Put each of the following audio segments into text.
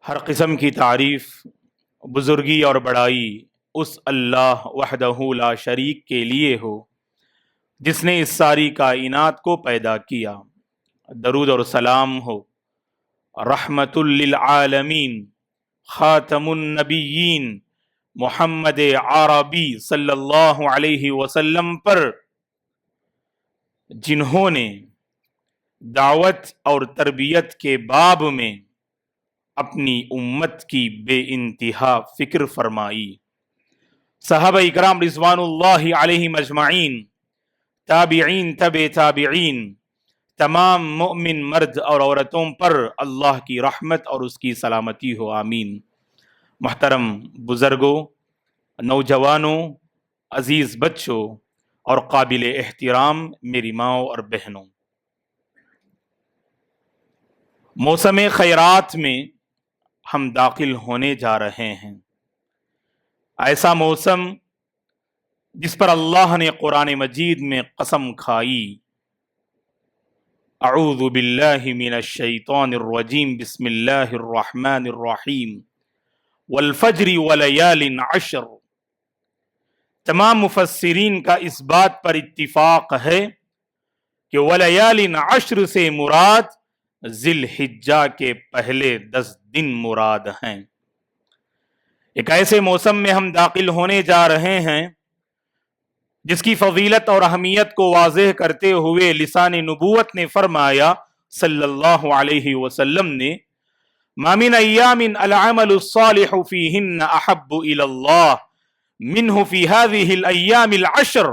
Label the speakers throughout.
Speaker 1: ہر قسم کی تعریف، بزرگی اور بڑائی اس اللہ وحدہ لا شریک کے لیے ہو جس نے اس ساری کائنات کو پیدا کیا۔ درود اور سلام ہو رحمت للعالمین خاتم النبیین محمد عربی صلی اللہ علیہ وسلم پر، جنہوں نے دعوت اور تربیت کے باب میں اپنی امت کی بے انتہا فکر فرمائی۔ صحابہ اکرام رضوان اللہ علیہم اجمعین، تابعین، تبع تابعین، تمام مؤمن مرد اور عورتوں پر اللہ کی رحمت اور اس کی سلامتی ہو، آمین۔ محترم بزرگوں، نوجوانوں، عزیز بچوں اور قابل احترام میری ماؤں اور بہنوں، موسم خیرات میں ہم داخل ہونے جا رہے ہیں۔ ایسا موسم جس پر اللہ نے قرآن مجید میں قسم کھائی، اعوذ باللہ من الشیطان الرجیم، بسم اللہ الرحمن الرحیم، والفجر ولیال عشر۔ تمام مفسرین کا اس بات پر اتفاق ہے کہ ولیال عشر سے مراد ذی الحجہ کے پہلے 10 دن مراد ہیں۔ ایک ایسے موسم میں ہم داخل ہونے جا رہے ہیں جس کی فضیلت اور اہمیت کو واضح کرتے ہوئے لسان نبوت نے فرمایا صلی اللہ علیہ وسلم نے، ما من ایام العمل الصالح فیہن احب الی اللہ منہ فی ہذہ الایام العشر۔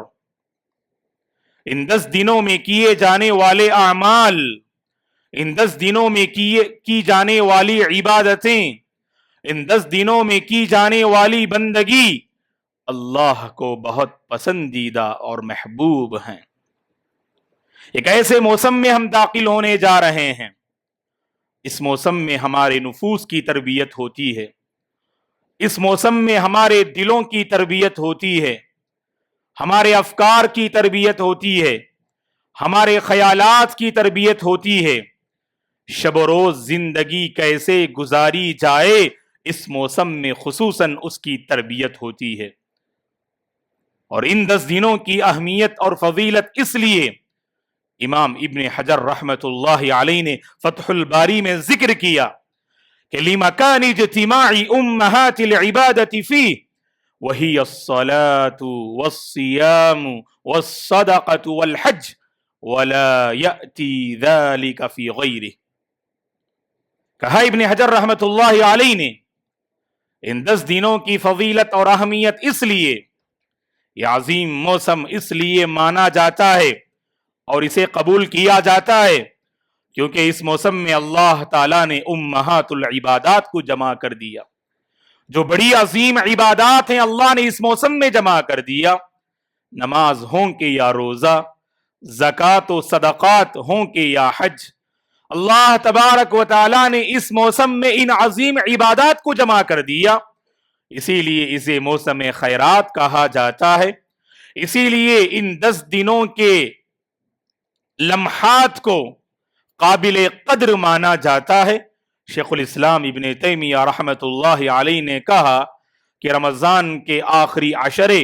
Speaker 1: ان 10 دنوں میں کیے جانے والے اعمال، ان 10 دنوں میں کی جانے والی عبادتیں، ان 10 دنوں میں کی جانے والی بندگی اللہ کو بہت پسندیدہ اور محبوب ہیں۔ ایک ایسے موسم میں ہم داخل ہونے جا رہے ہیں، اس موسم میں ہمارے نفوس کی تربیت ہوتی ہے، اس موسم میں ہمارے دلوں کی تربیت ہوتی ہے، ہمارے افکار کی تربیت ہوتی ہے، ہمارے خیالات کی تربیت ہوتی ہے۔ شب و روز زندگی کیسے گزاری جائے، اس موسم میں خصوصاً اس کی تربیت ہوتی ہے۔ اور ان 10 دنوں کی اہمیت اور فضیلت اس لیے امام ابن حجر رحمت اللہ علیہ نے فتح الباری میں ذکر کیا کہ لِمَكَانِ اجْتِمَاعِ أُمَّهَاتِ الْعِبَادَةِ فِيهِ وَهِيَ الصَّلَاةُ وَالصِّيَامُ وَالصَّدَقَةُ وَالْحَجُّ وَلَا يَأْتِي ذَلِكَ فِي غَيْرِهِ۔ کہا ابن حجر رحمت اللہ علیہ نے، ان 10 دنوں کی فضیلت اور اہمیت اس لیے، یہ عظیم موسم اس لیے مانا جاتا ہے اور اسے قبول کیا جاتا ہے کیونکہ اس موسم میں اللہ تعالیٰ نے امہات العبادات کو جمع کر دیا۔ جو بڑی عظیم عبادات ہیں اللہ نے اس موسم میں جمع کر دیا، نماز ہوں کہ یا روزہ، زکوٰۃ و صدقات ہوں کہ یا حج، اللہ تبارک و تعالیٰ نے اس موسم میں ان عظیم عبادات کو جمع کر دیا۔ اسی لیے اسے موسم خیرات کہا جاتا ہے، اسی لیے ان 10 دنوں کے لمحات کو قابل قدر مانا جاتا ہے۔ شیخ الاسلام ابن تیمیہ رحمت اللہ علیہ نے کہا کہ رمضان کے آخری عشرے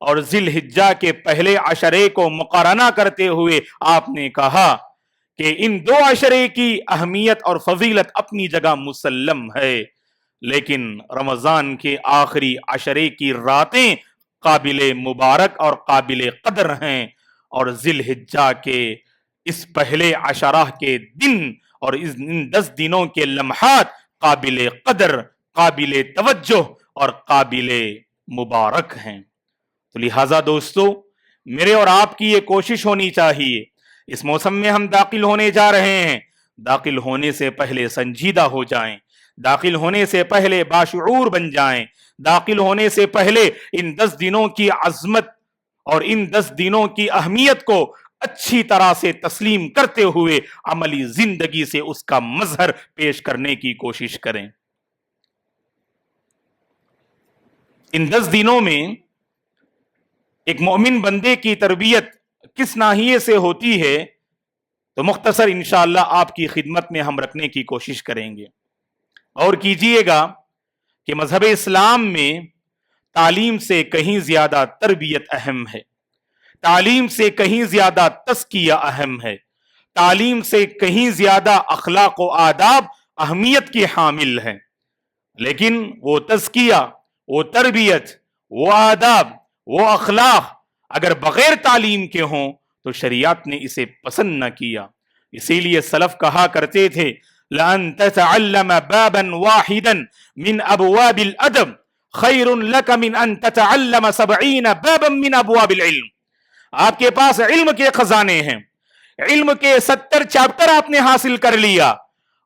Speaker 1: اور ذی الحجہ کے پہلے عشرے کو مقارنہ کرتے ہوئے آپ نے کہا کہ ان 2 عشرے کی اہمیت اور فضیلت اپنی جگہ مسلم ہے، لیکن رمضان کے آخری عشرے کی راتیں قابل مبارک اور قابل قدر ہیں، اور ذی الحجہ کے اس پہلے عشرہ کے دن اور ان 10 دنوں کے لمحات قابل قدر، قابل توجہ اور قابل مبارک ہیں۔ تو لہٰذا دوستو، میرے اور آپ کی یہ کوشش ہونی چاہیے، اس موسم میں ہم داخل ہونے جا رہے ہیں، داخل ہونے سے پہلے سنجیدہ ہو جائیں، داخل ہونے سے پہلے باشعور بن جائیں، داخل ہونے سے پہلے ان 10 دنوں کی عظمت اور ان 10 دنوں کی اہمیت کو اچھی طرح سے تسلیم کرتے ہوئے عملی زندگی سے اس کا مظہر پیش کرنے کی کوشش کریں۔ ان 10 دنوں میں ایک مومن بندے کی تربیت کس ناحیے سے ہوتی ہے تو مختصر انشاءاللہ آپ کی خدمت میں ہم رکھنے کی کوشش کریں گے۔ اور کیجئے گا کہ مذہب اسلام میں تعلیم سے کہیں زیادہ تربیت اہم ہے، تعلیم سے کہیں زیادہ تزکیہ اہم ہے، تعلیم سے کہیں زیادہ اخلاق و آداب اہمیت کے حامل ہیں۔ لیکن وہ تزکیہ، وہ تربیت، وہ آداب، وہ اخلاق اگر بغیر تعلیم کے ہوں تو شریعت نے اسے پسند نہ کیا۔ اسی لیے سلف کہا کرتے تھے لَأَن تَتَعَلَّمَ بَابًا وَاحِدًا مِنْ أَبْوَابِ الْأَدَبِ خَيْرٌ لَكَ مِنْ أَن تَتَعَلَّمَ 70 بَابًا مِنْ أَبْوَابِ الْعِلْمِ۔ آپ کے پاس علم کے خزانے ہیں، علم کے 70 چیپٹر آپ نے حاصل کر لیا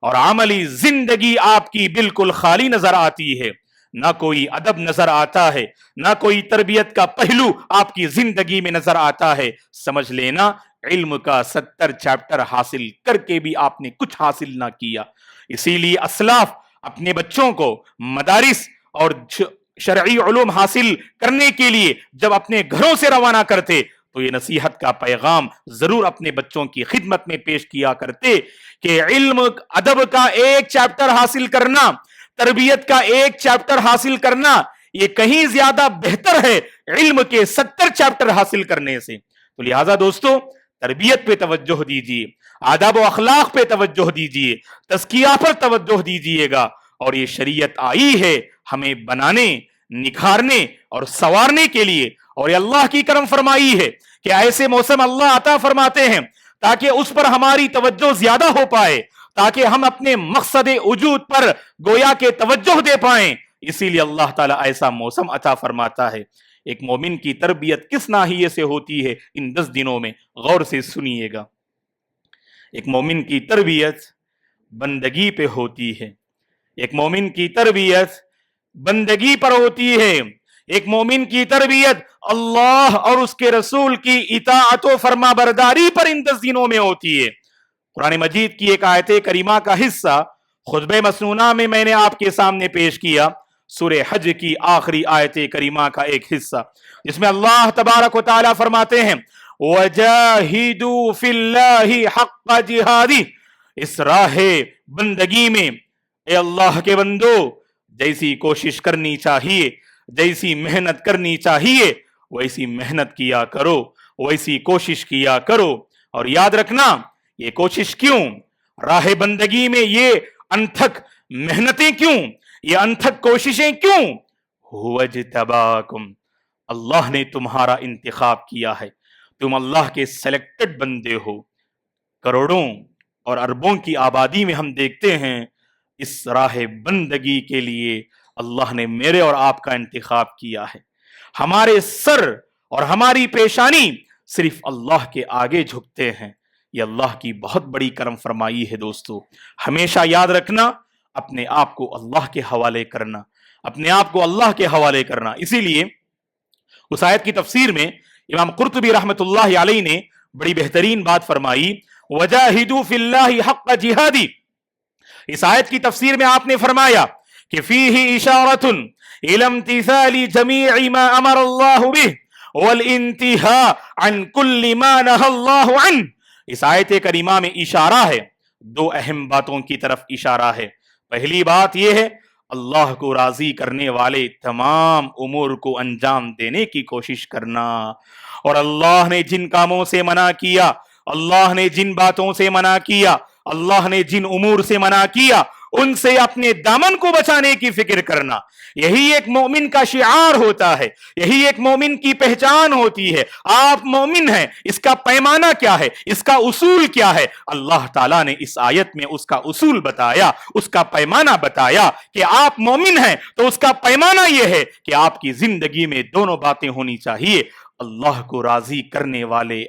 Speaker 1: اور عملی زندگی آپ کی بالکل خالی نظر آتی ہے، نہ کوئی ادب نظر آتا ہے، نہ کوئی تربیت کا پہلو آپ کی زندگی میں نظر آتا ہے، سمجھ لینا علم کا 70 چیپٹر حاصل کر کے بھی آپ نے کچھ حاصل نہ کیا۔ اسی لیے اسلاف اپنے بچوں کو مدارس اور شرعی علوم حاصل کرنے کے لیے جب اپنے گھروں سے روانہ کرتے تو یہ نصیحت کا پیغام ضرور اپنے بچوں کی خدمت میں پیش کیا کرتے کہ علم ادب کا ایک چیپٹر حاصل کرنا، تربیت کا ایک چیپٹر حاصل کرنا، یہ کہیں زیادہ بہتر ہے علم کے 70 چیپٹر حاصل کرنے سے۔ تو لہٰذا دوستو تربیت پہ توجہ دیجیے، آداب و اخلاق پہ توجہ دیجیے، تزکیہ پر توجہ دیجیے گا، اور یہ شریعت آئی ہے ہمیں بنانے، نکھارنے اور سنوارنے کے لیے، اور یہ اللہ کی کرم فرمائی ہے کہ ایسے موسم اللہ عطا فرماتے ہیں تاکہ اس پر ہماری توجہ زیادہ ہو پائے، تاکہ ہم اپنے مقصد وجود پر گویا کہ توجہ دے پائیں۔ اسی لیے اللہ تعالیٰ ایسا موسم عطا فرماتا ہے۔ ایک مومن کی تربیت کس ناحیے سے ہوتی ہے ان 10 دنوں میں غور سے سنیے گا۔ ایک مومن کی تربیت بندگی پہ ہوتی ہے، ایک مومن کی تربیت بندگی پر ہوتی ہے، ایک مومن کی تربیت اللہ اور اس کے رسول کی اطاعت و فرما برداری پر ان 10 دنوں میں ہوتی ہے۔ قرآن مجید کی ایک آیت کریمہ کا حصہ خطبہ مسنونہ میں نے آپ کے سامنے پیش کیا، سورہ حج کی آخری آیت کریمہ کا ایک حصہ، جس میں اللہ تبارک و تعالی فرماتے ہیں وَجَاهِدُوا فِي اللَّهِ حَقَّ جِهَادِهِ، اس راہ بندگی میں اے اللہ کے بندو جیسی کوشش کرنی چاہیے، جیسی محنت کرنی چاہیے ویسی محنت کیا کرو، ویسی کوشش کیا کرو۔ اور یاد رکھنا یہ کوشش کیوں، راہ بندگی میں یہ انتھک محنتیں کیوں، یہ انتھک کوششیں کیوں؟ هُوَ اجْتَبَاكُمْ، اللہ نے تمہارا انتخاب کیا ہے، تم اللہ کے سلیکٹڈ بندے ہو۔ کروڑوں اور اربوں کی آبادی میں ہم دیکھتے ہیں اس راہ بندگی کے لیے اللہ نے میرے اور آپ کا انتخاب کیا ہے۔ ہمارے سر اور ہماری پیشانی صرف اللہ کے آگے جھکتے ہیں، یہ اللہ کی بہت بڑی کرم فرمائی ہے۔ دوستو ہمیشہ یاد رکھنا اپنے آپ کو اللہ کے حوالے کرنا، اپنے آپ کو اللہ کے حوالے کرنا۔ اسی لیے اس آیت کی تفسیر میں امام قرطبی رحمت اللہ علیہ نے بڑی بہترین بات فرمائی وَجَاهِدُوا فِي اللَّهِ حَقَّ جِهَادِهِ۔ اس آیت کی تفسیر میں آپ نے فرمایا کہ فِيهِ إِشَارَةٌ إِلَى امْتِثَالِ جَمِيعِ مَا أَمَرَ اللَّهُ بِهِ وَالْإِنْتِهَاءِ عَنْ كُلِّ مَا نَهَى اللَّهُ عَنْهُ۔ اس آیت کریمہ میں اشارہ ہے، دو اہم باتوں کی طرف اشارہ ہے۔ پہلی بات یہ ہے اللہ کو راضی کرنے والے تمام امور کو انجام دینے کی کوشش کرنا، اور اللہ نے جن کاموں سے منع کیا، اللہ نے جن باتوں سے منع کیا، اللہ نے جن امور سے منع کیا ان سے اپنے دامن کو بچانے کی فکر کرنا۔ یہی ایک مومن کا شعار ہوتا ہے، یہی ایک مومن کی پہچان ہوتی ہے۔ آپ مومن ہیں، اس کا پیمانہ کیا ہے، اس کا اصول کیا ہے؟ اللہ تعالیٰ نے اس آیت میں اس کا اصول بتایا، اس کا پیمانہ بتایا کہ آپ مومن ہیں تو اس کا پیمانہ یہ ہے کہ آپ کی زندگی میں دونوں باتیں ہونی چاہیے، اللہ کو راضی کرنے والے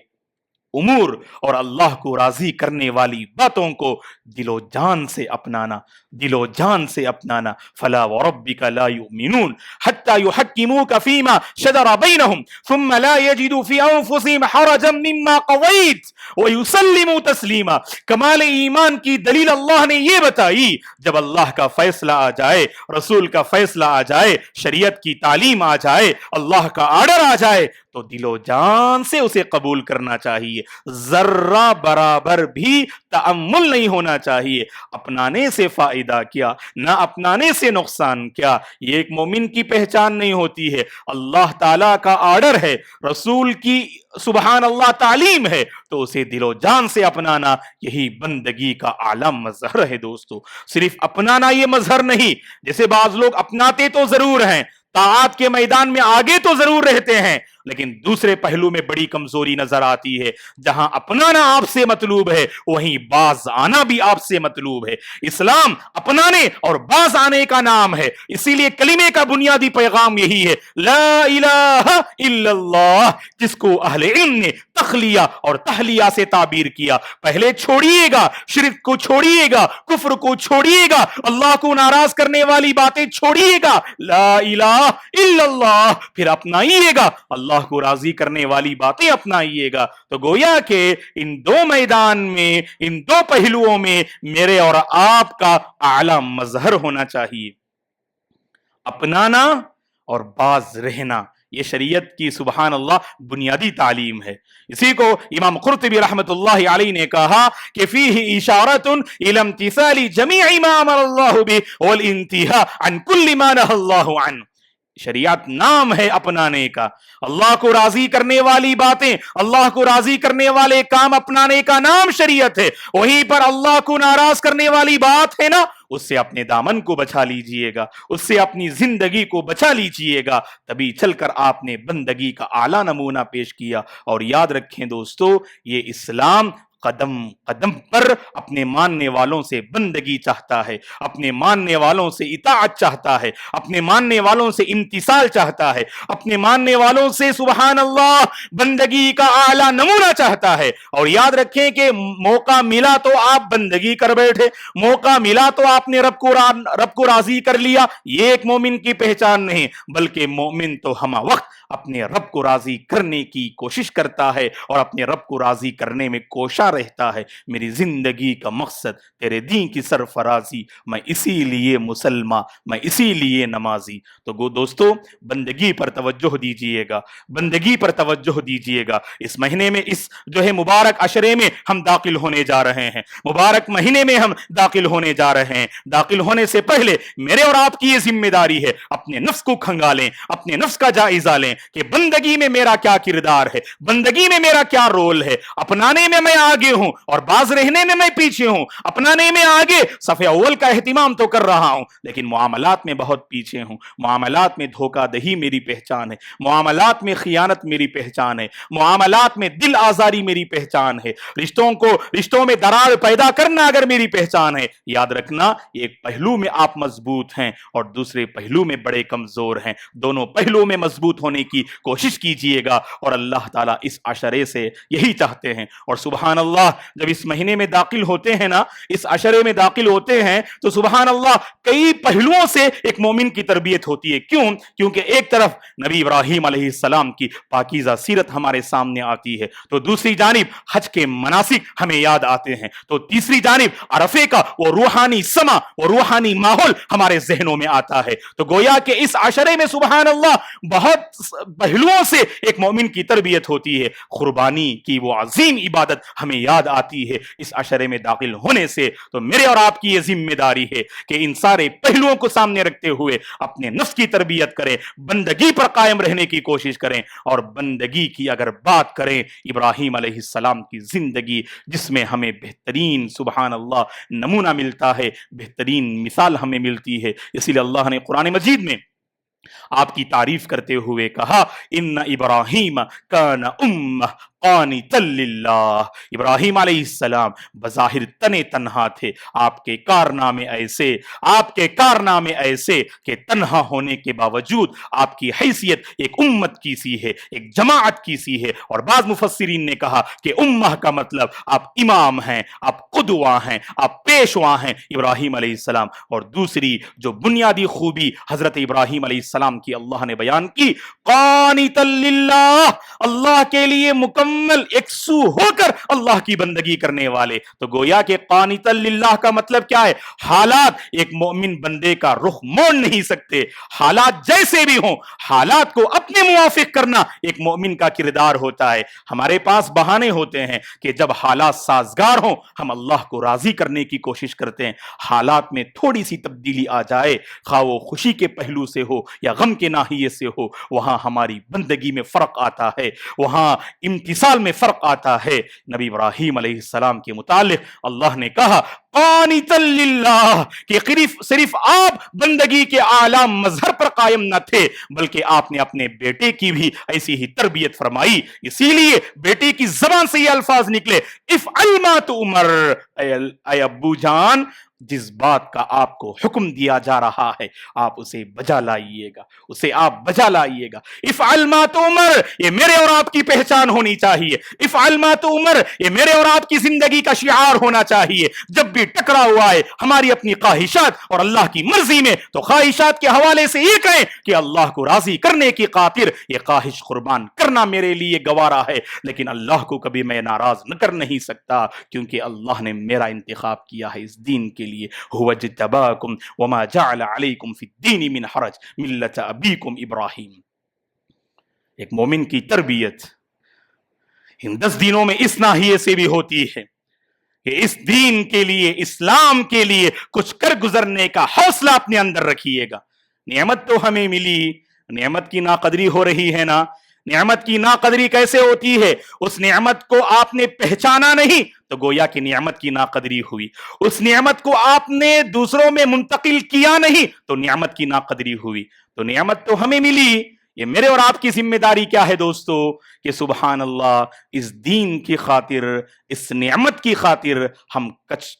Speaker 1: امور اور اللہ کو راضی کرنے والی باتوں کو دل و جان سے اپنانا، دل و جان سے اپنانا۔ فلا وربک لا یؤمنون حتی یحکموک فیما شجر بینہم ثم لا یجدوا فی انفسہم حرجا مما قضیت ویسلموا تسلیما۔ کمال ایمان کی دلیل اللہ نے یہ بتائی، جب اللہ کا فیصلہ آ جائے، رسول کا فیصلہ آ جائے، شریعت کی تعلیم آ جائے، اللہ کا آرڈر آ جائے تو دل و جان سے اسے قبول کرنا چاہیے، ذرہ برابر بھی تأمل نہیں ہونا چاہیے۔ اپنانے سے فائدہ کیا، نہ اپنانے سے نقصان کیا، یہ ایک مومن کی پہچان نہیں ہوتی ہے۔ اللہ تعالیٰ کا آرڈر ہے، رسول کی سبحان اللہ تعلیم ہے، تو اسے دل و جان سے اپنانا یہی بندگی کا اعلیٰ مظہر ہے۔ دوستو صرف اپنانا یہ مظہر نہیں، جیسے بعض لوگ اپناتے تو ضرور ہیں، طاعات کے میدان میں آگے تو ضرور رہتے ہیں، لیکن دوسرے پہلو میں بڑی کمزوری نظر آتی ہے۔ جہاں اپنانا آپ سے مطلوب ہے وہیں باز آنا بھی آپ سے مطلوب ہے۔ اسلام اپنانے اور باز آنے کا نام ہے، اسی لیے کلمے کا بنیادی پیغام یہی ہے، لا الہ الا اللہ، جس کو اہل علم نے تخلیہ اور تحلیہ سے تعبیر کیا۔ پہلے چھوڑیے گا شرک کو، چھوڑیے گا کفر کو، چھوڑیے گا اللہ کو ناراض کرنے والی باتیں، چھوڑیے گا لا الہ الا اللہ، پھر اپنائیے گا اللہ کو راضی کرنے والی باتیں اپنائیے گا۔ تو گویا کہ ان دو میدان میں، ان دو پہلوؤں میں میرے اور آپ کا اعلیٰ مظہر ہونا چاہیے، اپنانا اور باز رہنا۔ یہ شریعت کی سبحان اللہ بنیادی تعلیم ہے۔ اسی کو امام قرطبی رحمت اللہ علیہ نے کہا کہ فیہ اشارۃ الی امتثال جمیع ما امر اللہ بہ والانتہاء عن کل ما نہی اللہ عنہ۔ شریعت نام ہے اپنانے کا، اللہ کو راضی کرنے والی باتیں، اللہ کو راضی کرنے والے کام اپنانے کا نام شریعت ہے۔ وہیں پر اللہ کو ناراض کرنے والی بات ہے نا، اس سے اپنے دامن کو بچا لیجئے گا، اس سے اپنی زندگی کو بچا لیجئے گا، تبھی چل کر آپ نے بندگی کا اعلیٰ نمونہ پیش کیا۔ اور یاد رکھیں دوستو، یہ اسلام قدم قدم پر اپنے ماننے والوں سے بندگی چاہتا ہے، اپنے ماننے والوں سے اطاعت چاہتا ہے، اپنے ماننے والوں سے امتثال چاہتا ہے، اپنے ماننے والوں سے سبحان اللہ بندگی کا اعلیٰ نمونہ چاہتا ہے۔ اور یاد رکھیں کہ موقع ملا تو آپ بندگی کر بیٹھے، موقع ملا تو آپ نے رب کو راضی کر لیا، یہ ایک مومن کی پہچان نہیں، بلکہ مومن تو ہمہ وقت اپنے رب کو راضی کرنے کی کوشش کرتا ہے اور اپنے رب کو راضی کرنے میں کوشاں رہتا ہے۔ میری زندگی کا مقصد تیرے دین کی سرفرازی، میں اسی لیے مسلمان، میں اسی لیے نمازی۔ تو دوستو بندگی پر توجہ دیجئے گا، بندگی پر توجہ دیجئے گا۔ اس مہینے میں، اس جو ہے مبارک عشرے میں ہم داخل ہونے جا رہے ہیں، مبارک مہینے میں ہم داخل ہونے جا رہے ہیں۔ داخل ہونے سے پہلے میرے اور آپ کی یہ ذمہ داری ہے، اپنے نفس کو کھنگالیں، اپنے نفس کا جائزہ لیں کہ بندگی میں میرا کیا کردار ہے، بندگی میں میرا کیا رول ہے۔ اپنانے میں میں آگے ہوں اور باز رہنے میں میں پیچھے ہوں۔ اپنانے میں آگے، صف اول کا اہتمام تو کر رہا ہوں، لیکن معاملات میں بہت پیچھے ہوں۔ معاملات میں دھوکہ دہی میری پہچان ہے، معاملات میں خیانت میری پہچان ہے، معاملات میں دل آزاری میری پہچان ہے، رشتوں میں درار پیدا کرنا اگر میری پہچان ہے۔ یاد رکھنا ایک پہلو میں آپ مضبوط ہیں اور دوسرے پہلو میں بڑے کمزور ہیں، دونوں پہلو میں مضبوط ہونے کی کوشش کیجئے گا، اور اللہ تعالیٰ اس عشرے سے یہی چاہتے ہیں۔ اور سبحان اللہ جب اس مہینے میں داخل ہوتے ہیں نا، اس عشرے میں داخل ہوتے ہیں تو سبحان اللہ کئی پہلوؤں سے ایک مومن کی تربیت ہوتی ہے۔ کیوں؟ کیونکہ ایک طرف نبی ابراہیم علیہ السلام کی پاکیزہ سیرت ہمارے سامنے آتی ہے، تو دوسری جانب حج کے مناسک ہمیں یاد آتے ہیں، تو تیسری جانب عرفے کا وہ روحانی سما، وہ روحانی ماحول ہمارے ذہنوں میں آتا ہے۔ تو گویا کہ اس عشرے میں سبحان اللہ بہت پہلوؤں سے ایک مومن کی تربیت ہوتی ہے۔ قربانی کی وہ عظیم عبادت ہمیں یاد آتی ہے اس عشرے میں داخل ہونے سے۔ تو میرے اور آپ کی یہ ذمہ داری ہے کہ ان سارے پہلوؤں کو سامنے رکھتے ہوئے اپنے نفس کی تربیت کریں، بندگی پر قائم رہنے کی کوشش کریں۔ اور بندگی کی اگر بات کریں، ابراہیم علیہ السلام کی زندگی جس میں ہمیں بہترین سبحان اللہ نمونہ ملتا ہے، بہترین مثال ہمیں ملتی ہے۔ اسی لیے اللہ نے قرآن مجید میں آپ کی تعریف کرتے ہوئے کہا، ان ابراہیم کان امہ قانتا للہ۔ ابراہیم علیہ السلام بظاہر تنے تنہا تھے، آپ کے کارنامے ایسے کہ تنہا ہونے کے باوجود آپ کی حیثیت ایک امت کی سی ہے، ایک جماعت کی سی ہے۔ اور بعض مفسرین نے کہا کہ امہ کا مطلب آپ امام ہیں، آپ قدوہ ہیں، آپ پیشوا ہیں ابراہیم علیہ السلام۔ اور دوسری جو بنیادی خوبی حضرت ابراہیم علیہ السلام کی اللہ نے بیان کی، قانتا للہ، اللہ کے لیے مکمل مکمل یکسو ہو کر اللہ کی بندگی کرنے والے. تو گویا کہ قانتا للہ کا مطلب کیا ہے؟ حالات ایک مومن بندے کا رخ موڑ نہیں سکتے. حالات جیسے بھی ہوں حالات کو اپنے موافق کرنا ایک مومن کا کردار ہوتا ہے. ہمارے پاس بہانے ہوتے ہیں کہ جب حالات سازگار ہوں ہم اللہ کو راضی کرنے کی کوشش کرتے ہیں. حالات میں تھوڑی سی تبدیلی آ جائے, خواہ وہ خوشی کے پہلو سے ہو یا غم کے ناحیے سے ہو, وہاں ہماری بندگی میں فرق آتا ہے, وہاں امتثال میں فرق آتا ہے. نبی ابراہیم علیہ السلام کے متعلق اللہ نے کہا قانتا للہ, کہ صرف آپ بندگی کے اعلیٰ مظہر پر قائم نہ تھے بلکہ آپ نے اپنے بیٹے کی بھی ایسی ہی تربیت فرمائی. اسی لیے بیٹے کی زبان سے یہ الفاظ نکلے افعل ما تؤمر, اے ابو جان جس بات کا آپ کو حکم دیا جا رہا ہے آپ اسے بجا لائیے گا, اسے آپ بجا لائیے گا. افعل ما تؤمر, یہ میرے اور آپ کی پہچان ہونی چاہیے. افعل ما تؤمر, یہ میرے اور آپ کی زندگی کا شعار ہونا چاہیے. جب بھی ٹکرا ہوا ہے ہماری اپنی خواہشات اور اللہ کی مرضی میں, تو خواہشات کے حوالے سے یہ کہیں کہ اللہ کو راضی کرنے کی خاطر یہ خواہش قربان کرنا میرے لیے گوارا ہے, لیکن اللہ کو کبھی میں ناراض نہ کر نہیں سکتا کیونکہ اللہ نے میرا انتخاب کیا ہے اس دین کے لیے. هو اجتباکم وما جعل علیکم فی الدین من حرج ملت ابیکم ابراہیم. ایک مومن کی تربیت ان 10 دنوں میں اس ناحیے سے بھی ہوتی ہے کہ اس دین کے لیے, اسلام کے لیے کچھ کر گزرنے کا حوصلہ اپنے اندر رکھیے گا. نعمت تو ہمیں ملی, نعمت کی ناقدری ہو رہی ہے نا. نعمت کی ناقدری کیسے ہوتی ہے؟ اس نعمت کو آپ نے پہچانا نہیں تو گویا کہ نعمت کی ناقدری ہوئی. اس نعمت کو آپ نے دوسروں میں منتقل کیا نہیں تو نعمت کی ناقدری ہوئی. تو نعمت تو ہمیں ملی, یہ میرے اور آپ کی ذمہ داری کیا ہے دوستو کہ سبحان اللہ اس دین کی خاطر, اس نعمت کی خاطر ہم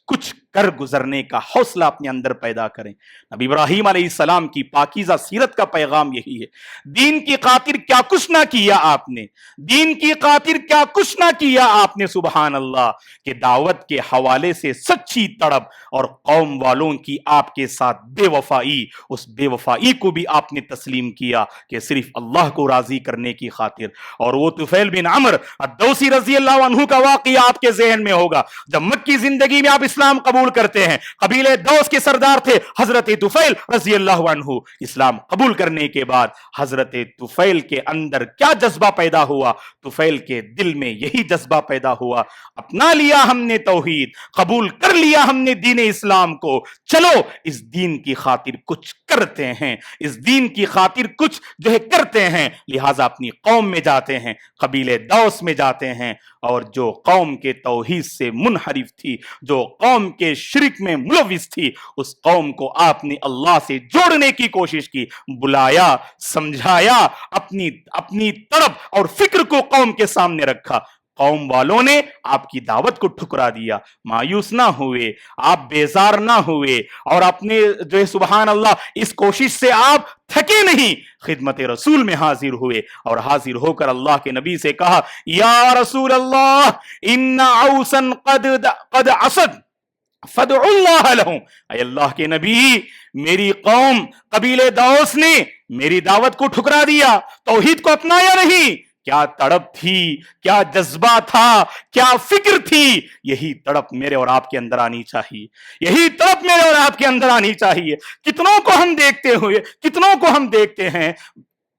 Speaker 1: کچھ کر گزرنے کا حوصلہ اپنے اندر پیدا کریں. نبی ابراہیم علیہ السلام کی پاکیزہ سیرت کا پیغام یہی ہے. دین کی خاطر کیا کچھ نہ کیا آپ نے, دین کی خاطر کیا کچھ نہ کیا آپ نے, سبحان اللہ, کہ دعوت کے حوالے سے سچی تڑپ اور قوم والوں کی آپ کے ساتھ بے وفائی, اس بے وفائی کو بھی آپ نے تسلیم کیا کہ صرف اللہ کو راضی کرنے کی خاطر. اور وہ طفیل بن عمر الدوسی رضی اللہ عنہ کا واقعہ آپ کے ذہن میں ہوگا. جب مکی زندگی میں آپ اسلام قبول کرتے ہیں, قبیلے دوس کے سردار تھے حضرت طفیل رضی اللہ عنہ. اسلام قبول کرنے کے بعد حضرت طفیل کے اندر کیا جذبہ پیدا ہوا؟ طفیل کے دل میں یہی جذبہ پیدا ہوا, اپنا لیا ہم نے توحید, قبول کر لیا ہم نے دین اسلام کو, چلو اس دین کی خاطر کچھ کرتے ہیں, اس دین کی خاطر کچھ جو ہے کرتے ہیں. لہٰذا اپنی قوم میں جاتے ہیں, قبیلے دوس میں جاتے ہیں, اور جو قوم کے توحید سے منحرف تھی, جو قوم کے شرک میں ملوث تھی, اس قوم کو آپ نے اللہ سے جوڑنے کی کوشش کی, بلایا, سمجھایا, اپنی طرف اور فکر کو قوم کے سامنے رکھا. قوم والوں نے آپ کی دعوت کو ٹھکرا دیا, مایوس نہ ہوئے, آپ بیزار نہ ہوئے, اور اپنے جو ہے سبحان اللہ اس کوشش سے آپ تھکے نہیں, خدمت رسول میں حاضر ہوئے, اور حاضر ہو کر اللہ کے نبی سے کہا یا رسول اللہ ان عوسا قد عصت فادعوا اللہ لہم. اے اللہ کے نبی, میری قوم قبیلے دوس نے میری دعوت کو ٹھکرا دیا, توحید کو اپنایا نہیں. کیا تڑپ تھی, کیا جذبہ تھا, کیا فکر تھی, یہی تڑپ میرے اور آپ کے اندر آنی چاہیے, یہی تڑپ میرے اور آپ کے اندر آنی چاہیے. کتنوں کو ہم دیکھتے ہیں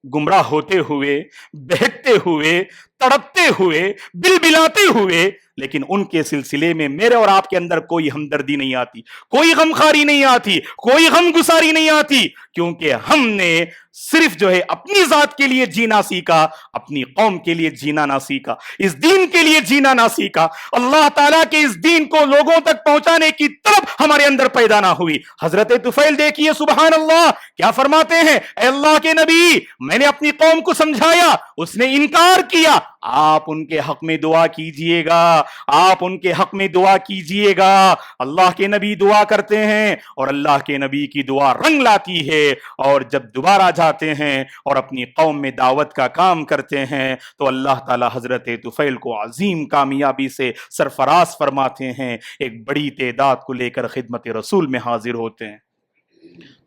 Speaker 1: گمراہ ہوتے ہوئے, بہکتے ہوئے, تڑپتے ہوئے, بلبلاتے ہوئے, لیکن ان کے سلسلے میں میرے اور آپ کے اندر کوئی ہمدردی نہیں آتی, کوئی غمخواری نہیں آتی, کوئی غم گساری نہیں آتی, کیونکہ ہم نے صرف جو ہے اپنی ذات کے لیے جینا سیکھا, اپنی قوم کے لیے جینا نہ سیکھا, اس دین کے لیے جینا نہ سیکھا. اللہ تعالیٰ کے اس دین کو لوگوں تک پہنچانے کی طرف ہمارے اندر پیدا نہ ہوئی. حضرت طفیل دیکھیے سبحان اللہ کیا فرماتے ہیں, اے اللہ کے نبی میں نے اپنی قوم کو سمجھایا, اس نے انکار کیا, آپ ان کے حق میں دعا کیجئے گا, آپ ان کے حق میں دعا کیجئے گا. اللہ کے نبی دعا کرتے ہیں اور اللہ کے نبی کی دعا رنگ لاتی ہے, اور جب دوبارہ جاتے ہیں اور اپنی قوم میں دعوت کا کام کرتے ہیں تو اللہ تعالی حضرت طفیل کو عظیم کامیابی سے سرفراز فرماتے ہیں, ایک بڑی تعداد کو لے کر خدمت رسول میں حاضر ہوتے ہیں.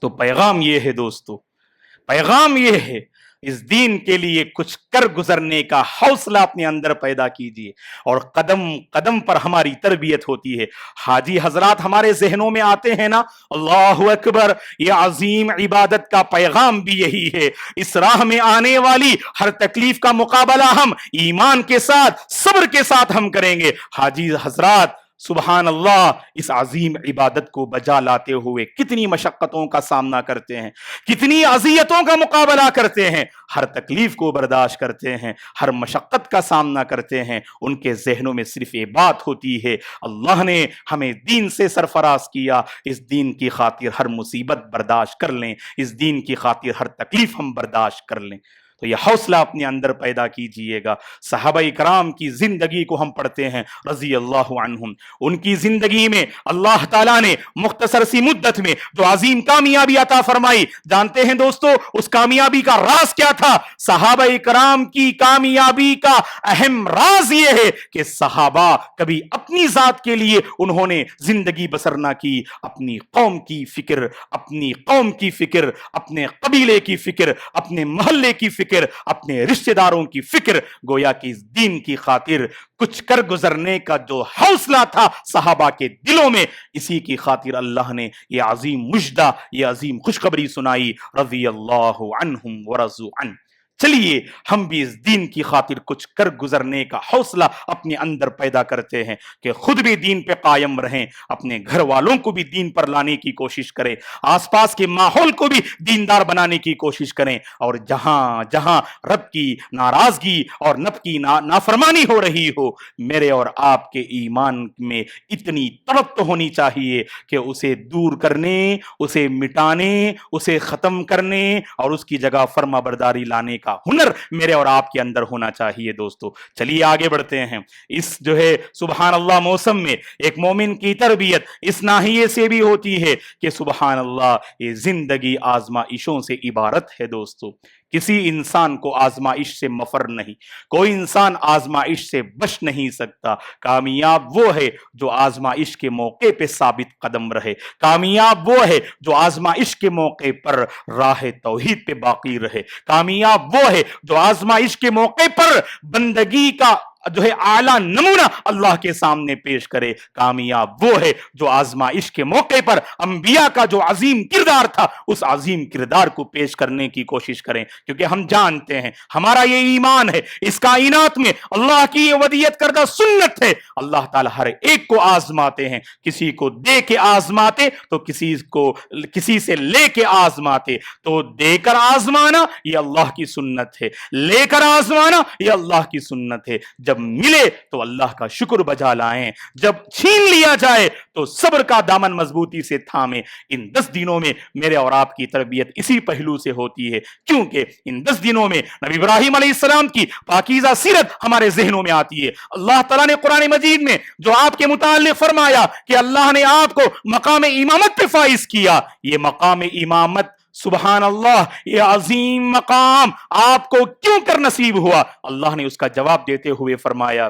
Speaker 1: تو پیغام یہ ہے دوستو, پیغام یہ ہے, اس دین کے لیے کچھ کر گزرنے کا حوصلہ اپنے اندر پیدا کیجیے، اور قدم قدم پر ہماری تربیت ہوتی ہے۔ حاجی حضرات ہمارے ذہنوں میں آتے ہیں نا، اللہ اکبر، یہ عظیم عبادت کا پیغام بھی یہی ہے۔ اس راہ میں آنے والی ہر تکلیف کا مقابلہ ہم ایمان کے ساتھ، صبر کے ساتھ ہم کریں گے۔ حاجی حضرات سبحان اللہ، اس عظیم عبادت کو بجا لاتے ہوئے کتنی مشقتوں کا سامنا کرتے ہیں، کتنی اذیتوں کا مقابلہ کرتے ہیں، ہر تکلیف کو برداشت کرتے ہیں، ہر مشقت کا سامنا کرتے ہیں۔ ان کے ذہنوں میں صرف یہ بات ہوتی ہے، اللہ نے ہمیں دین سے سرفراز کیا، اس دین کی خاطر ہر مصیبت برداشت کر لیں، اس دین کی خاطر ہر تکلیف ہم برداشت کر لیں۔ تو یہ حوصلہ اپنے اندر پیدا کیجئے گا۔ صحابہ کرام کی زندگی کو ہم پڑھتے ہیں رضی اللہ عنہم، ان کی زندگی میں اللہ تعالیٰ نے مختصر سی مدت میں جو عظیم کامیابی عطا فرمائی، جانتے ہیں دوستو اس کامیابی کا راز کیا تھا؟ صحابہ کرام کی کامیابی کا اہم راز یہ ہے کہ صحابہ کبھی اپنی ذات کے لیے انہوں نے زندگی بسر نہ کی، اپنی قوم کی فکر، اپنی قوم کی فکر، اپنے قبیلے کی فکر، اپنے محلے کی فکر، اپنے رشتہ داروں کی فکر، گویا کہ اس دین کی خاطر کچھ کر گزرنے کا جو حوصلہ تھا صحابہ کے دلوں میں، اسی کی خاطر اللہ نے یہ عظیم مجدہ، یہ عظیم خوشخبری سنائی، رضی اللہ عنہم ورضوا عنہ۔ چلیے ہم بھی اس دین کی خاطر کچھ کر گزرنے کا حوصلہ اپنے اندر پیدا کرتے ہیں کہ خود بھی دین پہ قائم رہیں، اپنے گھر والوں کو بھی دین پر لانے کی کوشش کریں، آس پاس کے ماحول کو بھی دیندار بنانے کی کوشش کریں، اور جہاں جہاں رب کی ناراضگی اور نب کی نافرمانی ہو رہی ہو، میرے اور آپ کے ایمان میں اتنی توقع ہونی چاہیے کہ اسے دور کرنے، اسے مٹانے، اسے ختم کرنے اور اس کی جگہ فرما برداری لانے کا ہنر میرے اور آپ کے اندر ہونا چاہیے۔ دوستو چلیے آگے بڑھتے ہیں۔ اس جو ہے سبحان اللہ موسم میں ایک مومن کی تربیت اس ناحیے سے بھی ہوتی ہے کہ سبحان اللہ یہ زندگی آزمائشوں سے عبارت ہے۔ دوستو کسی انسان کو آزمائش سے مفر نہیں، کوئی انسان آزمائش سے بچ نہیں سکتا۔ کامیاب وہ ہے جو آزمائش کے موقع پہ ثابت قدم رہے، کامیاب وہ ہے جو آزمائش کے موقع پر راہ توحید پہ باقی رہے، کامیاب وہ ہے جو آزمائش کے موقع پر بندگی کا جو ہے اعلیٰ نمونہ اللہ کے سامنے پیش کرے، کامیاب وہ ہے جو آزمائش کے موقع پر انبیاء کا جو عظیم کردار تھا اس عظیم کردار کو پیش کرنے کی کوشش کریں، کیونکہ ہم جانتے ہیں ہمارا یہ ایمان ہے، اس کائنات میں اللہ کی یہ ودیت کردہ سنت ہے، اللہ تعالیٰ ہر ایک کو آزماتے ہیں، کسی کو دے کے آزماتے تو کسی سے لے کے آزماتے، تو دے کر آزمانا یہ اللہ کی سنت ہے، لے کر آزمانا یہ اللہ کی سنت ہے۔ جب ملے تو اللہ کا شکر بجا لائیں، جب چھین لیا جائے تو صبر کا دامن مضبوطی سے تھامیں۔ ان 10 دنوں میں میرے اور آپ کی تربیت اسی پہلو سے ہوتی ہے، کیونکہ ان 10 دنوں میں نبی ابراہیم علیہ السلام کی پاکیزہ سیرت ہمارے ذہنوں میں آتی ہے۔ اللہ تعالیٰ نے قرآن مجید میں جو آپ کے متعلق فرمایا کہ اللہ نے آپ کو مقام امامت پہ فائز کیا، یہ مقام امامت سبحان اللہ یہ عظیم مقام آپ کو کیوں کر نصیب ہوا؟ اللہ نے اس کا جواب دیتے ہوئے فرمایا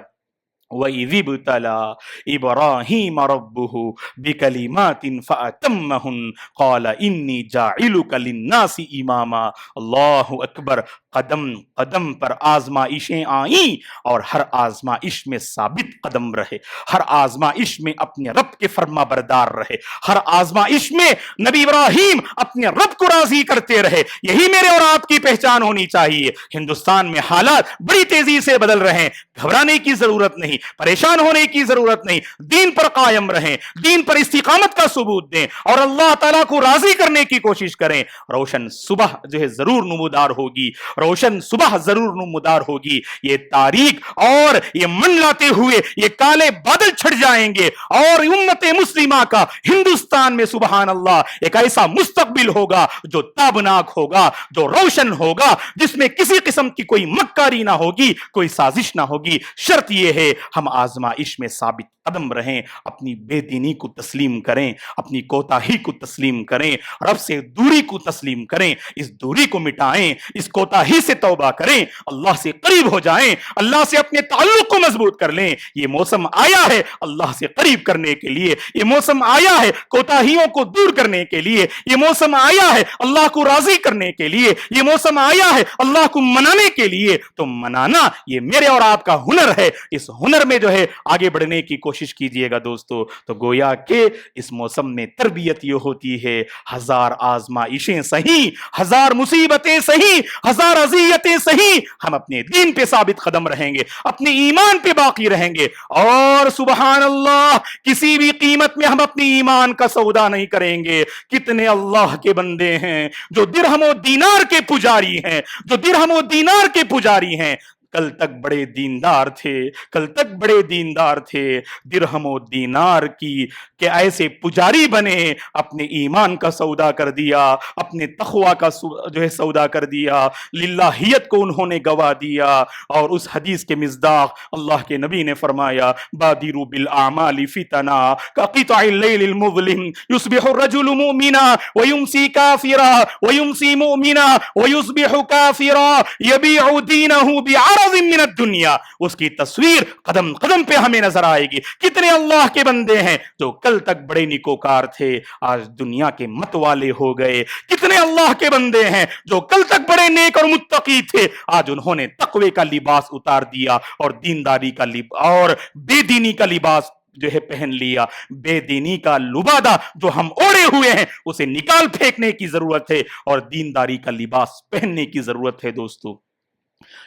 Speaker 1: وَإِذِ ابْتَلَىٰ إِبْرَاهِيمَ رَبُّهُ بِكَلِمَاتٍ فَأَتَمَّهُنَّ قَالَ إِنِّي جَاعِلُكَ لِلنَّاسِ إِمَامًا۔ اللہ اکبر، قدم قدم پر آزمائشیں آئیں اور ہر آزمائش میں ثابت قدم رہے، ہر آزمائش میں اپنے رب کے فرما بردار رہے، ہر آزمائش میں نبی ابراہیم اپنے رب کو راضی کرتے رہے۔ یہی میرے اور آپ کی پہچان ہونی چاہیے۔ ہندوستان میں حالات بڑی تیزی سے بدل رہے ہیں، گھبرانے کی ضرورت نہیں، پریشان ہونے کی ضرورت نہیں، دین پر قائم رہیں، دین پر استقامت کا ثبوت دیں اور اللہ تعالیٰ کو راضی کرنے کی کوشش کریں۔ روشن صبح جو ہے ضرور نمودار ہوگی، روشن صبح ضرور نمودار ہوگی، یہ تاریخ اور یہ منڈلاتے ہوئے یہ کالے بادل چھٹ جائیں گے اور امت مسلمہ کا ہندوستان میں سبحان اللہ ایک ایسا مستقبل ہوگا جو تابناک ہوگا، جو روشن ہوگا، جس میں کسی قسم کی کوئی مکاری نہ ہوگی، کوئی سازش نہ ہوگی۔ شرط یہ ہے ہم آزمائش میں ثابت قدم رہیں، اپنی بے دینی کو تسلیم کریں، اپنی کوتاہی کو تسلیم کریں، رب سے دوری کو تسلیم کریں، اس دوری کو مٹائیں، اس کوتاہی سے توبہ کریں، اللہ سے قریب ہو جائیں، اللہ سے اپنے تعلق کو مضبوط کر لیں۔ یہ موسم آیا ہے اللہ سے قریب کرنے کے لیے، یہ موسم آیا ہے کوتاہیوں کو دور کرنے کے لیے، یہ موسم آیا ہے اللہ کو راضی کرنے کے لیے، یہ موسم آیا ہے اللہ کو منانے کے لیے۔ تو منانا یہ میرے اور آپ کا ہنر ہے، اس ہنر میں جو ہے آگے بڑھنے کی کوشش کیجئے گا دوستو۔ تو گویا کہ اس موسم میں تربیت یہ ہوتی ہے، ہزار آزمائشیں سہی، ہزار مصیبتیں سہی، ہزار اذیتیں سہی، ہم اپنے دین پہ ثابت قدم رہیں گے، اپنے ایمان پہ باقی رہیں گے، اور سبحان اللہ کسی بھی قیمت میں ہم اپنی ایمان کا سودا نہیں کریں گے۔ کتنے اللہ کے بندے ہیں جو درہم و دینار کے پجاری ہیں، جو درہم و دینار کے پجاری ہیں، کل تک بڑے دیندار تھے، کل تک بڑے دیندار تھے، درہم و دینار کی کہ ایسے پجاری بنے، اپنے ایمان کا سودا کر دیا، اپنے تقوی کا جو ہے سودا کر دیا، للہیت کو انہوں نے گوا دیا۔ اور اس حدیث کے مصداق اللہ کے نبی نے فرمایا بادروا بالاعمال فتنا كقطع الليل المظلم يصبح الرجل مؤمنا ويمسي كافرا ويمسي مؤمنا ويصبح كافرا يبيع دينه بعرض من الدنيا۔ اس کی تصویر قدم قدم پہ ہمیں نظر آئے گی۔ کتنے اللہ کے بندے ہیں جو کل تک بڑے نیکوکار تھے، آج دنیا کے مت والے ہو گئے۔ کتنے اللہ کے بندے ہیں جو کل تک بڑے نیک اور متقی تھے، آج انہوں نے تقوی کا لباس اتار دیا اور دینداری کا اور بے دینی کا لباس جو ہے پہن لیا۔ بے دینی کا لبادہ جو ہم اوڑے ہوئے ہیں اسے نکال پھینکنے کی ضرورت ہے اور دینداری کا لباس پہننے کی ضرورت ہے دوستو۔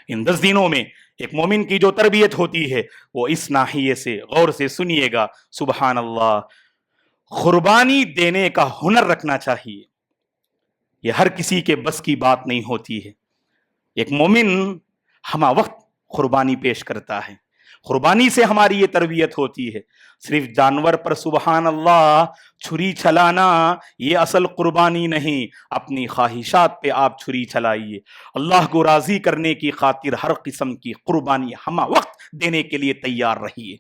Speaker 1: ان 10 دنوں میں ایک مومن کی جو تربیت ہوتی ہے وہ اس ناحیے سے غور سے سنیے گا۔ سبحان اللہ، قربانی دینے کا ہنر رکھنا چاہیے، یہ ہر کسی کے بس کی بات نہیں ہوتی ہے۔ ایک مومن ہمہ وقت قربانی پیش کرتا ہے، قربانی سے ہماری یہ تربیت ہوتی ہے۔ صرف جانور پر سبحان اللہ چھری چلانا یہ اصل قربانی نہیں، اپنی خواہشات پہ آپ چھری چلائیے۔ اللہ کو راضی کرنے کی خاطر ہر قسم کی قربانی ہمہ وقت دینے کے لیے تیار رہیے،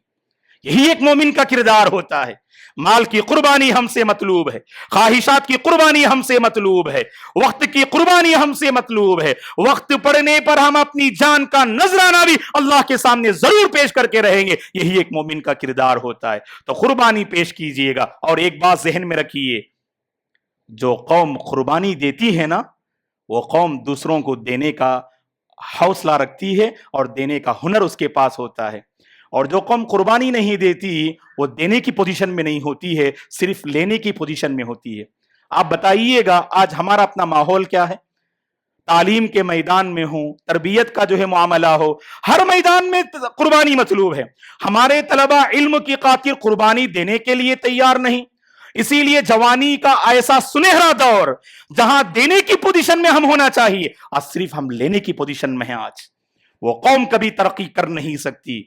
Speaker 1: یہی ایک مومن کا کردار ہوتا ہے۔ مال کی قربانی ہم سے مطلوب ہے، خواہشات کی قربانی ہم سے مطلوب ہے، وقت کی قربانی ہم سے مطلوب ہے۔ وقت پڑنے پر ہم اپنی جان کا نذرانہ بھی اللہ کے سامنے ضرور پیش کر کے رہیں گے، یہی ایک مومن کا کردار ہوتا ہے۔ تو قربانی پیش کیجئے گا، اور ایک بات ذہن میں رکھیے، جو قوم قربانی دیتی ہے نا وہ قوم دوسروں کو دینے کا حوصلہ رکھتی ہے اور دینے کا ہنر اس کے پاس ہوتا ہے، اور جو قوم قربانی نہیں دیتی وہ دینے کی پوزیشن میں نہیں ہوتی ہے، صرف لینے کی پوزیشن میں ہوتی ہے۔ آپ بتائیے گا آج ہمارا اپنا ماحول کیا ہے؟ تعلیم کے میدان میں ہوں، تربیت کا جو ہے معاملہ ہو، ہر میدان میں قربانی مطلوب ہے۔ ہمارے طلبہ علم کی خاطر قربانی دینے کے لیے تیار نہیں، اسی لیے جوانی کا ایسا سنہرا دور جہاں دینے کی پوزیشن میں ہم ہونا چاہیے، آج صرف ہم لینے کی پوزیشن میں ہیں۔ آج وہ قوم کبھی ترقی کر نہیں سکتی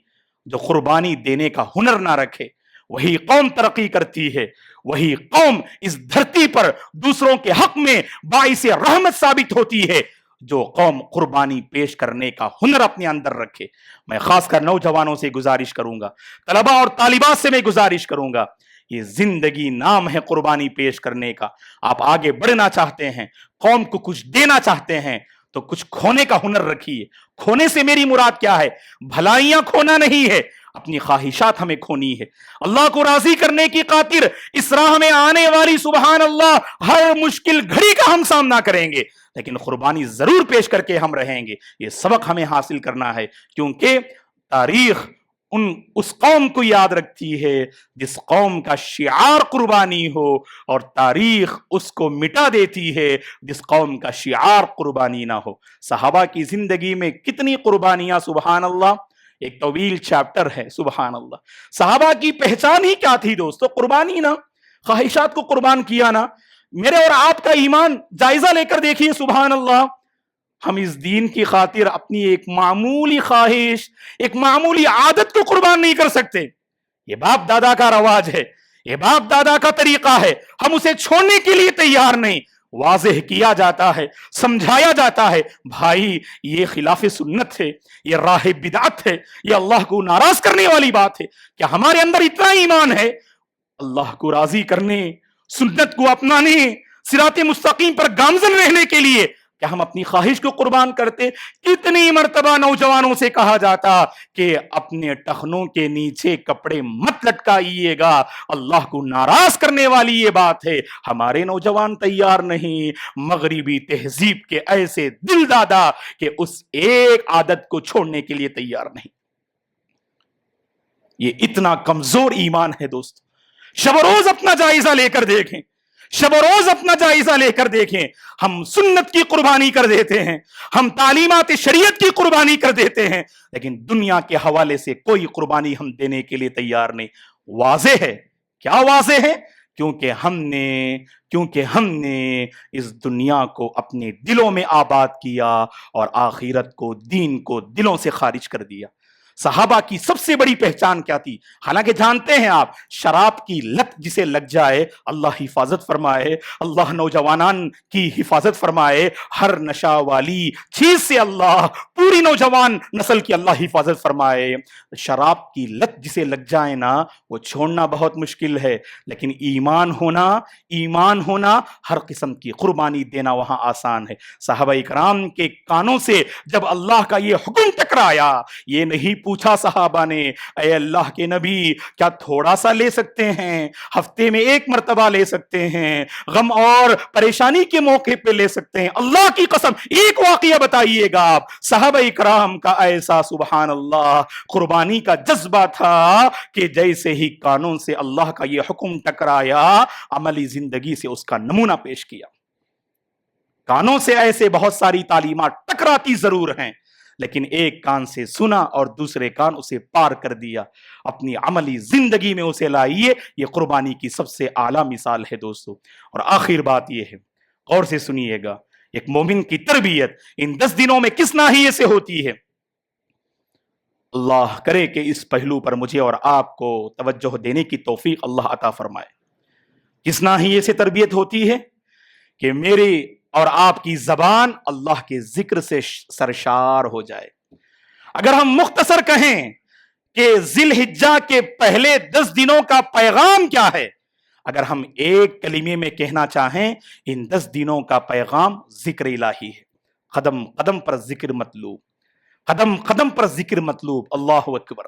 Speaker 1: جو قربانی دینے کا ہنر نہ رکھے، وہی قوم ترقی کرتی ہے، وہی قوم اس دھرتی پر دوسروں کے حق میں باعث رحمت ثابت ہوتی ہے جو قوم قربانی پیش کرنے کا ہنر اپنے اندر رکھے۔ میں خاص کر نوجوانوں سے گزارش کروں گا، طلباء اور طالبات سے میں گزارش کروں گا، یہ زندگی نام ہے قربانی پیش کرنے کا۔ آپ آگے بڑھنا چاہتے ہیں، قوم کو کچھ دینا چاہتے ہیں تو کچھ کھونے کا ہنر رکھیے۔ کھونے سے میری مراد کیا ہے؟ بھلائیاں کھونا نہیں ہے، اپنی خواہشات ہمیں کھونی ہے۔ اللہ کو راضی کرنے کی خاطر اس راہ میں آنے والی سبحان اللہ ہر مشکل گھڑی کا ہم سامنا کریں گے، لیکن قربانی ضرور پیش کر کے ہم رہیں گے۔ یہ سبق ہمیں حاصل کرنا ہے، کیونکہ تاریخ اس قوم کو یاد رکھتی ہے جس قوم کا شعار قربانی ہو، اور تاریخ اس کو مٹا دیتی ہے جس قوم کا شعار قربانی نہ ہو۔ صحابہ کی زندگی میں کتنی قربانیاں، سبحان اللہ، ایک طویل چیپٹر ہے۔ سبحان اللہ، صحابہ کی پہچان ہی کیا تھی دوستو؟ قربانی نا، خواہشات کو قربان کیا نا۔ میرے اور آپ کا ایمان جائزہ لے کر دیکھیے، سبحان اللہ، ہم اس دین کی خاطر اپنی ایک معمولی خواہش، ایک معمولی عادت کو قربان نہیں کر سکتے۔ یہ باپ دادا کا رواج ہے، یہ باپ دادا کا طریقہ ہے، ہم اسے چھوڑنے کے لیے تیار نہیں۔ واضح کیا جاتا ہے، سمجھایا جاتا ہے، بھائی یہ خلاف سنت ہے، یہ راہ بدعت ہے، یہ اللہ کو ناراض کرنے والی بات ہے۔ کیا ہمارے اندر اتنا ایمان ہے اللہ کو راضی کرنے، سنت کو اپنانے، صراط مستقیم پر گامزن رہنے کے لیے کیا ہم اپنی خواہش کو قربان کرتے؟ کتنی مرتبہ نوجوانوں سے کہا جاتا کہ اپنے ٹخنوں کے نیچے کپڑے مت لٹکائیے گا، اللہ کو ناراض کرنے والی یہ بات ہے۔ ہمارے نوجوان تیار نہیں، مغربی تہذیب کے ایسے دل دادا کہ اس ایک عادت کو چھوڑنے کے لیے تیار نہیں۔ یہ اتنا کمزور ایمان ہے دوست۔ شب و روز اپنا جائزہ لے کر دیکھیں، شب و روز اپنا جائزہ لے کر دیکھیں۔ ہم سنت کی قربانی کر دیتے ہیں، ہم تعلیمات شریعت کی قربانی کر دیتے ہیں، لیکن دنیا کے حوالے سے کوئی قربانی ہم دینے کے لیے تیار نہیں۔ واضح ہے، کیا واضح ہے؟ کیونکہ ہم نے اس دنیا کو اپنے دلوں میں آباد کیا اور آخرت کو، دین کو دلوں سے خارج کر دیا۔ صحابہ کی سب سے بڑی پہچان کیا تھی؟ حالانکہ جانتے ہیں آپ، شراب کی لت جسے لگ جائے اللہ حفاظت فرمائے، اللہ نوجوانان کی حفاظت فرمائے، ہر نشہ والی چیز سے اللہ پوری نوجوان نسل کی اللہ حفاظت فرمائے۔ شراب کی لت جسے لگ جائے نا، وہ چھوڑنا بہت مشکل ہے، لیکن ایمان ہونا ہر قسم کی قربانی دینا وہاں آسان ہے۔ صحابہ کرام کے کانوں سے جب اللہ کا یہ حکم ٹکرایا، یہ نہیں پوچھا صحابہ نے اے اللہ کے نبی کیا تھوڑا سا لے سکتے ہیں، ہفتے میں ایک مرتبہ لے سکتے ہیں، غم اور پریشانی کے موقع پہ لے سکتے ہیں، اللہ کی قسم ایک واقعہ بتائیے گا آپ۔ صحابہ کرام کا ایسا سبحان اللہ قربانی کا جذبہ تھا کہ جیسے ہی کانوں سے اللہ کا یہ حکم ٹکرایا، عملی زندگی سے اس کا نمونہ پیش کیا۔ کانوں سے ایسے بہت ساری تعلیمات ٹکراتی ضرور ہیں، لیکن ایک کان سے سنا اور دوسرے کان اسے پار کر دیا، اپنی عملی زندگی میں اسے لائیے۔ یہ قربانی کی سب سے اعلیٰ مثال ہے دوستو۔ اور آخر بات یہ ہے، غور سے سنیے گا، ایک مومن کی تربیت ان 10 دنوں میں کس ناحیے سے ہوتی ہے؟ اللہ کرے کہ اس پہلو پر مجھے اور آپ کو توجہ دینے کی توفیق اللہ عطا فرمائے۔ کس ناحیے سے تربیت ہوتی ہے؟ کہ میری اور آپ کی زبان اللہ کے ذکر سے سرشار ہو جائے۔ اگر ہم مختصر کہیں کہ ذی الحجہ کے پہلے 10 دنوں کا پیغام کیا ہے، اگر ہم ایک کلمے میں کہنا چاہیں، ان 10 دنوں کا پیغام ذکر الہی ہے۔ قدم قدم پر ذکر مطلوب، قدم قدم پر ذکر مطلوب، اللہ اکبر۔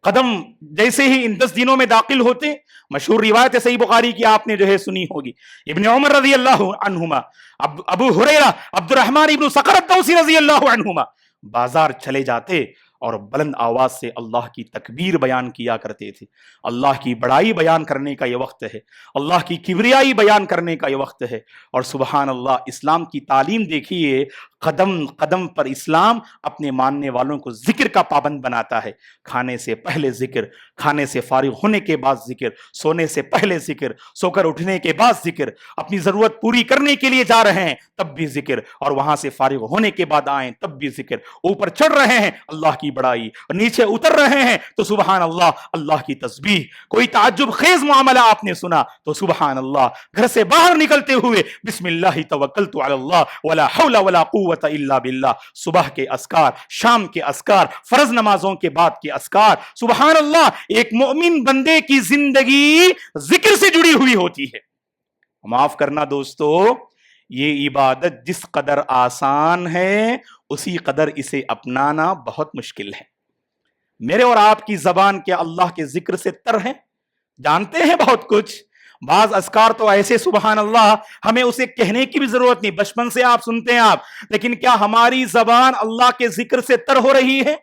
Speaker 1: قدم جیسے ہی ان 10 دنوں میں داخل ہوتے، مشہور روایت صحیح بخاری کی آپ نے جو ہے سنی ہوگی، ابن عمر رضی اللہ عنہما، ابو ہریرہ عبد الرحمن ابن صخر الدوسی رضی اللہ عنہما بازار چلے جاتے اور بلند آواز سے اللہ کی تکبیر بیان کیا کرتے تھے۔ اللہ کی بڑائی بیان کرنے کا یہ وقت ہے، اللہ کی کبریائی بیان کرنے کا یہ وقت ہے۔ اور سبحان اللہ، اسلام کی تعلیم دیکھیے، قدم قدم پر اسلام اپنے ماننے والوں کو ذکر کا پابند بناتا ہے۔ کھانے سے پہلے ذکر، کھانے سے فارغ ہونے کے بعد ذکر، سونے سے پہلے ذکر، سو کر اٹھنے کے بعد ذکر، اپنی ضرورت پوری کرنے کے لیے جا رہے ہیں تب بھی ذکر، اور وہاں سے فارغ ہونے کے بعد آئیں تب بھی ذکر۔ اوپر چڑھ رہے ہیں اللہ کی بڑائی، اور نیچے اتر رہے ہیں تو سبحان اللہ اللہ کی تسبیح۔ کوئی تعجب خیز معاملہ آپ نے سنا تو سبحان اللہ۔ گھر سے باہر نکلتے ہوئے بسم اللہ توکلت علی اللہ ولا حول ولا قوت الا باللہ۔ صبح کے اذکار، شام کے اذکار، فرض نمازوں کے بعد کے اذکار، سبحان اللہ۔ ایک مومن بندے کی زندگی ذکر سے جڑی ہوئی ہوتی ہے۔ معاف کرنا دوستو، یہ عبادت جس قدر آسان ہے اسی قدر اسے اپنانا بہت مشکل ہے۔ میرے اور آپ کی زبان کیا اللہ کے ذکر سے تر ہے؟ جانتے ہیں بہت کچھ، بعض اذکار تو ایسے سبحان اللہ ہمیں اسے کہنے کی بھی ضرورت نہیں، بچپن سے آپ سنتے ہیں آپ، لیکن کیا ہماری زبان اللہ کے ذکر سے تر ہو رہی ہے؟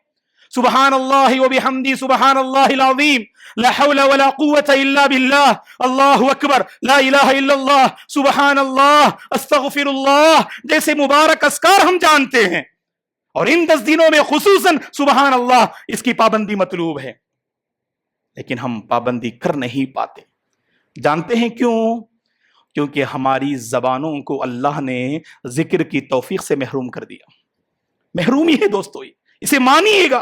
Speaker 1: سبحان اللہ و بحمدی سبحان اللہ العظیم، لا حول ولا قوت الا باللہ، اللہ اکبر، لا الہ الا اللہ، سبحان اللہ، استغفر اللہ جیسے مبارک اذکار ہم جانتے ہیں، اور ان 10 دنوں میں خصوصاً سبحان اللہ اس کی پابندی مطلوب ہے، لیکن ہم پابندی کر نہیں پاتے۔ جانتے ہیں کیوں؟ کیونکہ ہماری زبانوں کو اللہ نے ذکر کی توفیق سے محروم کر دیا۔ محرومی ہے دوستو، اسے مانیے گا۔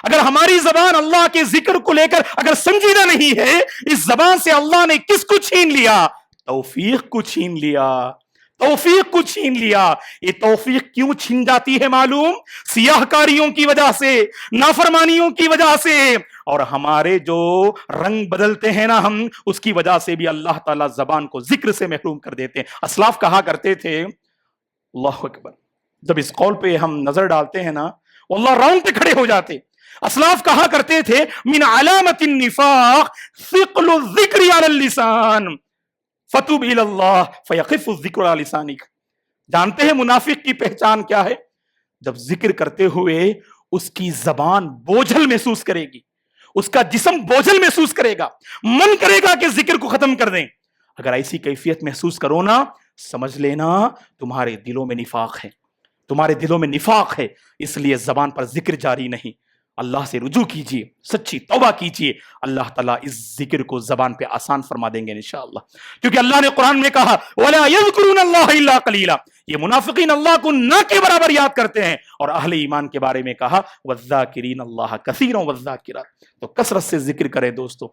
Speaker 1: اگر ہماری زبان اللہ کے ذکر کو لے کر اگر سنجیدہ نہیں ہے، اس زبان سے اللہ نے کس کو چھین لیا؟ توفیق کو چھین لیا، توفیق کو چھین لیا۔ یہ توفیق کیوں چھین جاتی ہے معلوم؟ سیاہ کاریوں کی وجہ سے، نافرمانیوں کی وجہ سے، اور ہمارے جو رنگ بدلتے ہیں نا ہم، اس کی وجہ سے بھی اللہ تعالیٰ زبان کو ذکر سے محروم کر دیتے ہیں۔ اسلاف کہا کرتے تھے، اللہ اکبر، جب اس قول پہ ہم نظر ڈالتے ہیں نا واللہ راؤنڈ پہ کھڑے ہو جاتے۔ اسلاف کہا کرتے تھے من علامت النفاق ثقل الذکر علی اللسان فتوب الی اللہ فیخف الذکر علی لسانک۔ جانتے ہیں منافق کی پہچان کیا ہے؟ جب ذکر کرتے ہوئے اس کی زبان بوجھل محسوس کرے گی، اس کا جسم بوجھل محسوس کرے گا، من کرے گا کہ ذکر کو ختم کر دیں۔ اگر ایسی کیفیت محسوس کرو نا، سمجھ لینا تمہارے دلوں میں نفاق ہے، تمہارے دلوں میں نفاق ہے، اس لیے زبان پر ذکر جاری نہیں۔ اللہ سے رجوع کیجئے، سچی توبہ کیجئے، اللہ تعالیٰ اس ذکر کو زبان پہ آسان فرما دیں گے انشاءاللہ، کیونکہ اللہ نے قرآن میں کہا وَلَا يَذْكُرُونَ اللَّهَ إِلَّا قَلِيلًا، یہ منافقین اللہ کو نہ کے برابر یاد کرتے ہیں، اور اہل ایمان کے بارے میں کہا وَالذَّاكِرِينَ اللَّهَ كَثِيرًا وَالذَّاكِرَاتِ۔ تو کثرت سے ذکر کریں دوستو،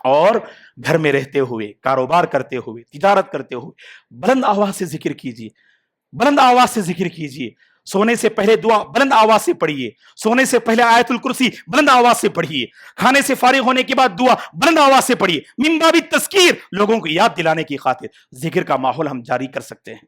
Speaker 1: اور گھر میں رہتے ہوئے، کاروبار کرتے ہوئے، تجارت کرتے ہوئے بلند آواز سے ذکر کیجئے، بلند آواز سے ذکر کیجئے۔ سونے سے پہلے دعا بلند آواز سے پڑھیے، سونے سے پہلے آیت الکرسی بلند آواز سے پڑھیے، کھانے سے فارغ ہونے کے بعد دعا بلند آواز سے پڑھیے، من باب التذکیر، لوگوں کو یاد دلانے کی خاطر ذکر کا ماحول ہم جاری کر سکتے ہیں۔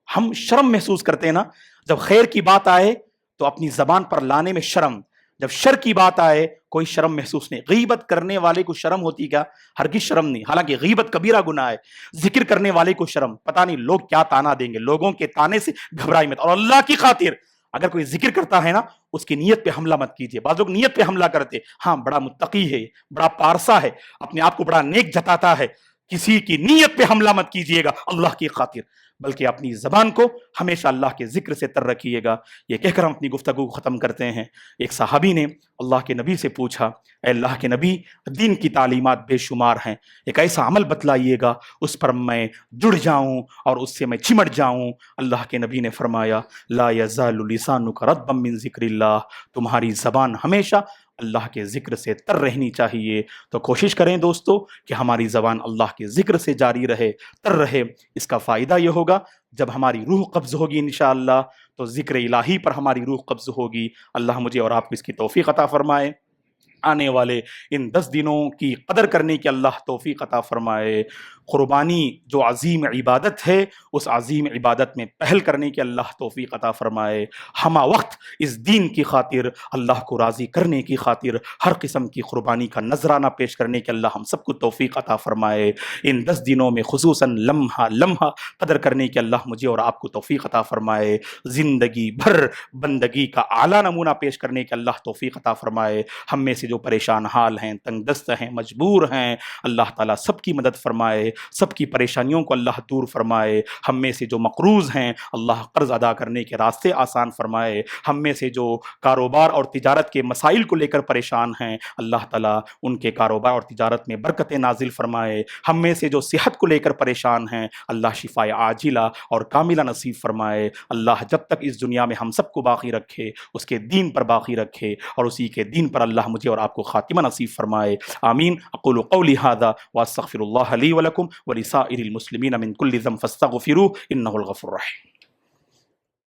Speaker 1: ہم شرم محسوس کرتے ہیں نا، جب خیر کی بات آئے تو اپنی زبان پر لانے میں شرم، جب شر کی بات آئے کوئی شرم محسوس نہیں۔ غیبت کرنے والے کو شرم ہوتی کیا؟ ہرگز شرم نہیں، حالانکہ غیبت کبیرہ گناہ ہے۔ ذکر کرنے والے کو شرم، پتہ نہیں لوگ کیا تانا دیں گے، لوگوں کے تانے سے گھبرائی مت، اور اللہ کی خاطر اگر کوئی ذکر کرتا ہے نا، اس کی نیت پہ حملہ مت کیجیے۔ بعض لوگ نیت پہ حملہ کرتے، ہاں بڑا متقی ہے، بڑا پارسا ہے، اپنے آپ کو بڑا نیک جتاتا ہے، کسی کی نیت پہ حملہ مت کیجیے گا اللہ کی خاطر، بلکہ اپنی زبان کو ہمیشہ اللہ کے ذکر سے تر رکھیے گا۔ یہ کہہ کر ہم اپنی گفتگو کو ختم کرتے ہیں۔ ایک صحابی نے اللہ کے نبی سے پوچھا، اے اللہ کے نبی، دین کی تعلیمات بے شمار ہیں، ایک ایسا عمل بتلائیے گا اس پر میں جڑ جاؤں اور اس سے میں چمٹ جاؤں۔ اللہ کے نبی نے فرمایا لا یزال لسانک رطبا من ذکر اللہ، تمہاری زبان ہمیشہ اللہ کے ذکر سے تر رہنی چاہیے۔ تو کوشش کریں دوستو کہ ہماری زبان اللہ کے ذکر سے جاری رہے، تر رہے۔ اس کا فائدہ یہ ہوگا جب ہماری روح قبض ہوگی انشاءاللہ تو ذکر الہی پر ہماری روح قبض ہوگی۔ اللہ مجھے اور آپ کو اس کی توفیق عطا فرمائے، آنے والے ان 10 دنوں کی قدر کرنے کی اللہ توفیق عطا فرمائے۔ قربانی جو عظیم عبادت ہے، اس عظیم عبادت میں پہل کرنے کی اللہ توفیق عطا فرمائے۔ ہمہ وقت اس دین کی خاطر، اللہ کو راضی کرنے کی خاطر ہر قسم کی قربانی کا نذرانہ پیش کرنے کی اللہ ہم سب کو توفیق عطا فرمائے۔ ان 10 دنوں میں خصوصاً لمحہ لمحہ قدر کرنے کی اللہ مجھے اور آپ کو توفیق عطا فرمائے۔ زندگی بھر بندگی کا اعلیٰ نمونہ پیش کرنے کی اللہ توفیق عطا فرمائے۔ ہم میں سے جو پریشان حال ہیں، تنگ دست ہیں، مجبور ہیں، اللہ تعالیٰ سب کی مدد فرمائے، سب کی پریشانیوں کو اللہ دور فرمائے۔ ہم میں سے جو مقروض ہیں، اللہ قرض ادا کرنے کے راستے آسان فرمائے۔ ہم میں سے جو کاروبار اور تجارت کے مسائل کو لے کر پریشان ہیں، اللہ تعالیٰ ان کے کاروبار اور تجارت میں برکتیں نازل فرمائے۔ ہم میں سے جو صحت کو لے کر پریشان ہیں، اللہ شفائے عاجلہ اور کاملہ نصیب فرمائے۔ اللہ جب تک اس دنیا میں ہم سب کو باقی رکھے، اس کے دین پر باقی رکھے، اور اسی کے دین پر اللہ مجھے اور آپ کو خاتمہ نصیب فرمائے۔ آمین۔ اقول قولی ھذا واستغفر اللہ لی ولکم ولسائر المسلمین من کل ذنب فاستغفروہ انہ الغفور الرحیم۔